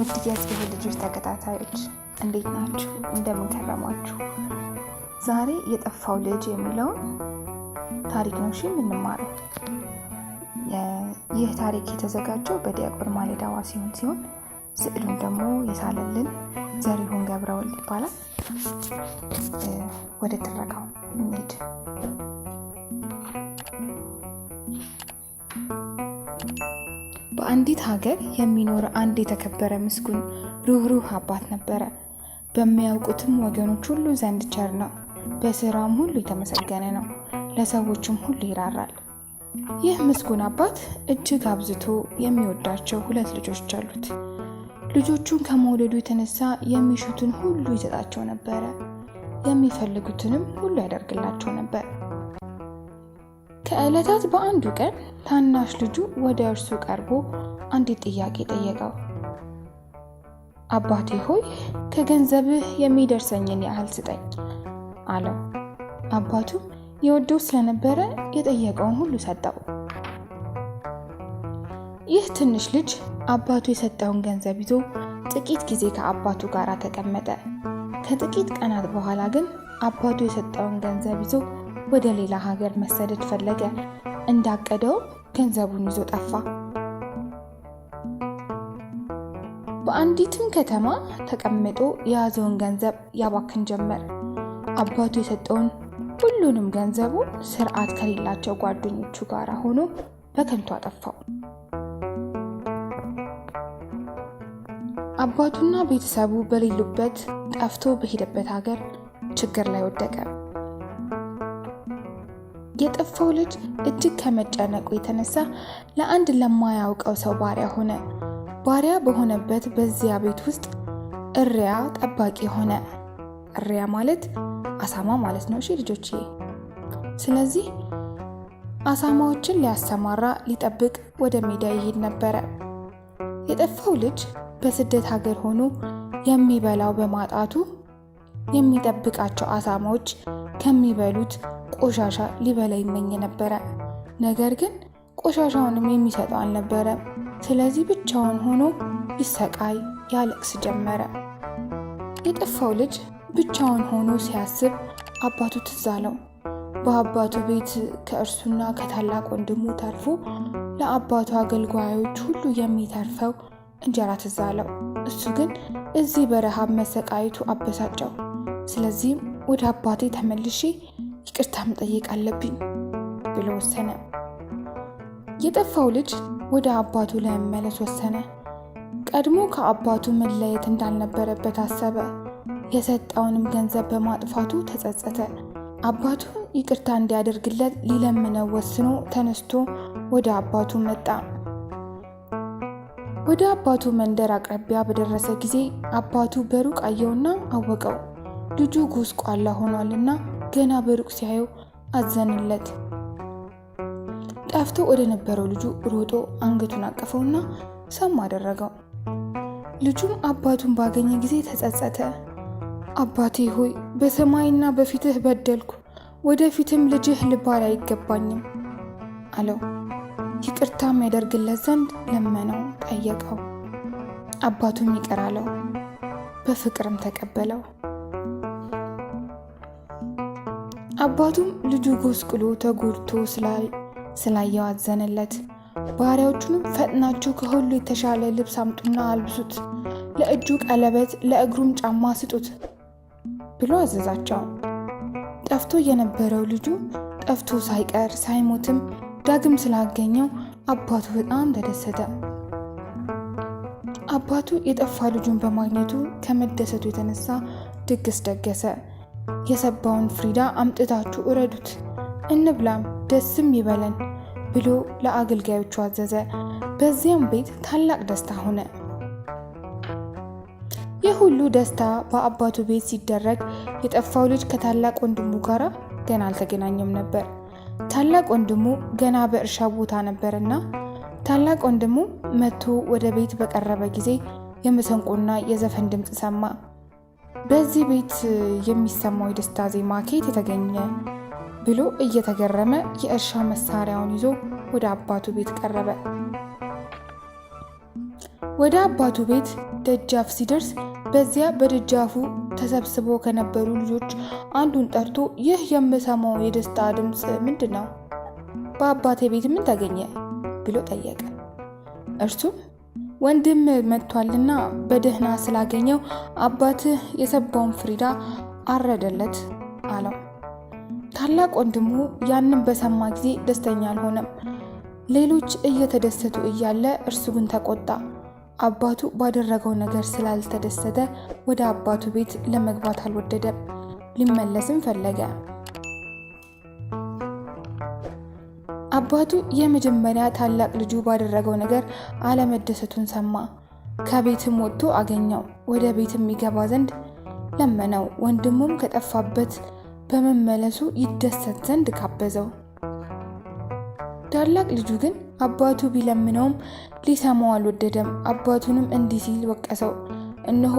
ውድ የጽጌ ልጆች ተከታታዮች እንዴት ናችሁ? እንደምን ከረማችሁ? ዛሬ የጠፋው ልጅ የሚለውን ታሪክ ነው የምንማረው። ይህ ታሪክ የተዘጋጀው በዲያቆን ማለዳ ዋሲሁን ሲሆን ስዕሉን ደግሞ የሳለልን ዘሪሁን ገብረወልድ ይባላል። ወደ ትረካው እንሂድ። በአንዲት ሀገር የሚኖር አንድ የተከበረ ምስጉን ሩህሩህ አባት ነበረ። በሚያውቁትም ወገኖች ሁሉ ዘንድ ቸር ነው። በስራም ሁሉ የተመሰገነ ነው። ለሰዎችም ሁሉ ይራራል። ይህ ምስጉን አባት እጅግ አብዝቶ የሚወዳቸው 2 ልጆች አሉት። ልጆቹን ከመውለዱ የተነሳ የሚሹትን ሁሉ ይሰጣቸው ነበረ። የሚፈልጉትንም ሁሉ ያደርግላቸው ነበር። ከዕለታት በአንዱ ቀን ታናሽ ልጁ ወደ እርሱ ቀርቦ አንዲት ጥያቄ ጠየቀው። አባቴ ሆይ ከገንዘብህ የሚደርሰኝን ያህል ስጠኝ አለው። አባቱ የወደው ስለነበረ የጠየቀውን ሁሉ ሰጠው። ይህ ትንሽ ልጅ አባቱ የሰጠውን ገንዘብ ይዞ ጥቂት ጊዜ ከአባቱ ጋር ተቀመጠ። ከጥቂት ቀናት በኋላ ግን አባቱ የሰጠውን ገንዘብ ይዞ ወደ ሌላ ሀገር መሰደድ ፈለገ። እንዳቀደው ገንዘቡን ይዞ ጠፋ። በአንዲትም ከተማ ተቀምጦ የያዘውን ገንዘብ ያባክን ጀመር። አባቱ የሰጠውን ሁሉንም ገንዘቡ ስርዓት ከሌላቸው ጓደኞቹ ጋር ሆኖ በከንቱ አጠፋው። አባቱና ቤተሰቡ በሌሉበት ጠፍቶ በሄደበት ሀገር ችግር ላይ ወደቀ። የጠፋው ልጅ እጅግ ከመጨነቁ የተነሳ ለአንድ ለማያውቀው ሰው ባሪያ ሆነ። ባሪያ በሆነበት በዚያ ቤት ውስጥ እሪያ ጠባቂ ሆነ። እሪያ ማለት አሳማ ማለት ነው። ልጆቼ፣ ስለዚህ አሳማዎችን ሊያሰማራ ሊጠብቅ ወደ ሜዳ ይሄድ ነበረ። የጠፋው ልጅ በስደት ሀገር ሆኖ የሚበላው በማጣቱ የሚጠብቃቸው አሳማዎች ከሚበሉት ቆሻሻ ሊበላ ይመኝ ነበረ። ነገር ግን ቆሻሻውንም የሚሰጠው አልነበረም። ስለዚህ ብቻውን ሆኖ ይሰቃይ ያለቅስ ጀመረ። የጠፋው ልጅ ብቻውን ሆኖ ሲያስብ አባቱ ትዝ አለው። በአባቱ ቤት ከእርሱና ከታላቅ ወንድሙ ተርፎ ለአባቱ አገልጋዮች ሁሉ የሚተርፈው እንጀራ ትዝ አለው። እሱ ግን እዚህ በረሃብ መሰቃየቱ አበሳጨው። ስለዚህም ወደ አባቴ ተመልሼ ይቅርታ መጠየቅ አለብኝ ብሎ ወሰነ። የጠፋው ልጅ ወደ አባቱ ለመመለስ ወሰነ። ቀድሞ ከአባቱ መለየት እንዳልነበረበት አሰበ። የሰጠውንም ገንዘብ በማጥፋቱ ተጸጸተ። አባቱ ይቅርታ እንዲያደርግለት ሊለምነው ወስኖ ተነስቶ ወደ አባቱ መጣ። ወደ አባቱ መንደር አቅራቢያ በደረሰ ጊዜ አባቱ በሩቅ አየውና አወቀው። ልጁ ጎስቋላ ሆኗልና ገና በሩቅ ሲያየው አዘንለት። ጠፍቶ ወደ ነበረው ልጁ ሮጦ አንገቱን አቀፈውና ሰም አደረገው። ልጁም አባቱን ባገኘ ጊዜ ተጸጸተ። አባቴ ሆይ በሰማይና በፊትህ በደልኩ፣ ወደፊትም ልጅህ ልባል አይገባኝም አለው። ይቅርታም ያደርግለት ዘንድ ለመነው፣ ጠየቀው። አባቱም ይቅር አለው፣ በፍቅርም ተቀበለው። አባቱም ልጁ ጎስቁሎ ተጎድቶ ስላየው አዘነለት። ባሪያዎቹንም ፈጥናችሁ ከሁሉ የተሻለ ልብስ አምጡና አልብሱት፣ ለእጁ ቀለበት ለእግሩም ጫማ ስጡት ብሎ አዘዛቸው። ጠፍቶ የነበረው ልጁ ጠፍቶ ሳይቀር ሳይሞትም ዳግም ስላገኘው አባቱ በጣም ተደሰተ። አባቱ የጠፋ ልጁን በማግኘቱ ከመደሰቱ የተነሳ ድግስ ደገሰ። የሰባውን ፍሪዳ አምጥታችሁ እረዱት፣ እንብላም ደስም ይበለን ብሎ ለአገልጋዮቹ አዘዘ። በዚያም ቤት ታላቅ ደስታ ሆነ። ይህ ሁሉ ደስታ በአባቱ ቤት ሲደረግ የጠፋው ልጅ ከታላቅ ወንድሙ ጋር ገና አልተገናኘም ነበር። ታላቅ ወንድሙ ገና በእርሻ ቦታ ነበርና ታላቅ ወንድሙ መጥቶ ወደ ቤት በቀረበ ጊዜ የመሰንቆና የዘፈን ድምፅ ሰማ። በዚህ ቤት የሚሰማው የደስታ ዜማ ከየት የተገኘ ብሎ እየተገረመ የእርሻ መሳሪያውን ይዞ ወደ አባቱ ቤት ቀረበ። ወደ አባቱ ቤት ደጃፍ ሲደርስ በዚያ በደጃፉ ተሰብስበው ከነበሩ ልጆች አንዱን ጠርቶ ይህ የምሰማው የደስታ ድምፅ ምንድነው? በአባቴ ቤት ምን ተገኘ? ብሎ ጠየቀ። እርሱም ወንድም መጥቷልና በደህና ስላገኘው አባትህ የሰባውን ፍሪዳ አረደለት አለው። ታላቅ ወንድሙ ያንን በሰማ ጊዜ ደስተኛ አልሆነም። ሌሎች እየተደሰቱ እያለ እርሱ ግን ተቆጣ። አባቱ ባደረገው ነገር ስላልተደሰተ ወደ አባቱ ቤት ለመግባት አልወደደም። ሊመለስም ፈለገ። አባቱ የመጀመሪያ ታላቅ ልጁ ባደረገው ነገር አለመደሰቱን ሰማ። ከቤትም ወጥቶ አገኘው። ወደ ቤትም ይገባ ዘንድ ለመነው። ወንድሙም ከጠፋበት በመመለሱ ይደሰት ዘንድ ጋበዘው። ታላቅ ልጁ ግን አባቱ ቢለምነውም ሊሰማው አልወደደም። አባቱንም እንዲህ ሲል ወቀሰው። እነሆ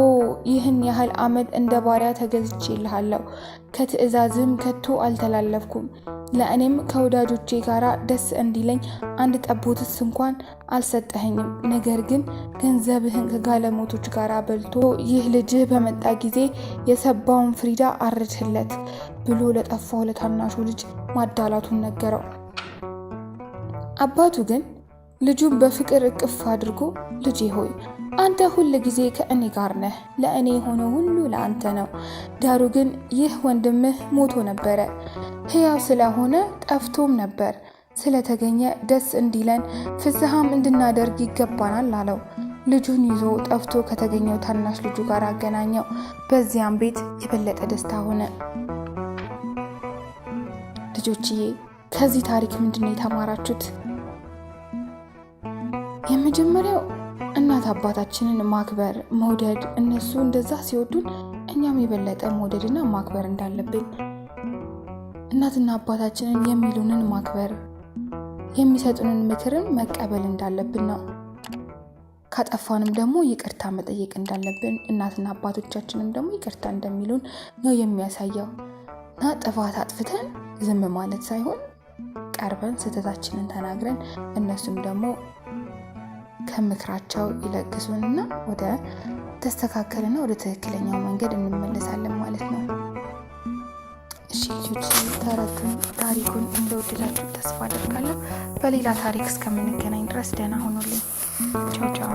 ይህን ያህል ዓመት እንደ ባሪያ ተገዝቼልሃለሁ፣ ከትእዛዝም ከቶ አልተላለፍኩም። ለእኔም ከወዳጆቼ ጋር ደስ እንዲለኝ አንድ ጠቦትስ እንኳን አልሰጠኸኝም። ነገር ግን ገንዘብህን ከጋለሞቶች ጋር በልቶ ይህ ልጅህ በመጣ ጊዜ የሰባውን ፍሪዳ አረድህለት ብሎ ለጠፋው ለታናሹ ልጅ ማዳላቱን ነገረው። አባቱ ግን ልጁን በፍቅር እቅፍ አድርጎ ልጄ ሆይ አንተ ሁል ጊዜ ከእኔ ጋር ነህ፣ ለእኔ የሆነው ሁሉ ለአንተ ነው። ዳሩ ግን ይህ ወንድምህ ሞቶ ነበረ፣ ሕያው ስለሆነ ጠፍቶም ነበር። ስለተገኘ ደስ እንዲለን ፍስሐም እንድናደርግ ይገባናል አለው። ልጁን ይዞ ጠፍቶ ከተገኘው ታናሽ ልጁ ጋር አገናኘው። በዚያም ቤት የበለጠ ደስታ ሆነ። ልጆችዬ ከዚህ ታሪክ ምንድነው የተማራችሁት? የመጀመሪያው እናት አባታችንን ማክበር፣ መውደድ፣ እነሱ እንደዛ ሲወዱን እኛም የበለጠ መውደድና ማክበር እንዳለብን፣ እናትና አባታችንን የሚሉንን ማክበር፣ የሚሰጡንን ምክርን መቀበል እንዳለብን ነው። ካጠፋንም ደግሞ ይቅርታ መጠየቅ እንዳለብን፣ እናትና አባቶቻችንም ደግሞ ይቅርታ እንደሚሉን ነው የሚያሳየው። እና ጥፋት አጥፍተን ዝም ማለት ሳይሆን ቀርበን ስህተታችንን ተናግረን እነሱም ደግሞ ከምክራቸው ይለግሱንና ወደ ተስተካከለና ወደ ትክክለኛው መንገድ እንመለሳለን ማለት ነው። እሺ ልጆች ታሪኩን እንደወደዳችሁ ተስፋ አደርጋለሁ። በሌላ ታሪክ እስከምንገናኝ ድረስ ደህና ሁኑልኝ። ቻው ቻው።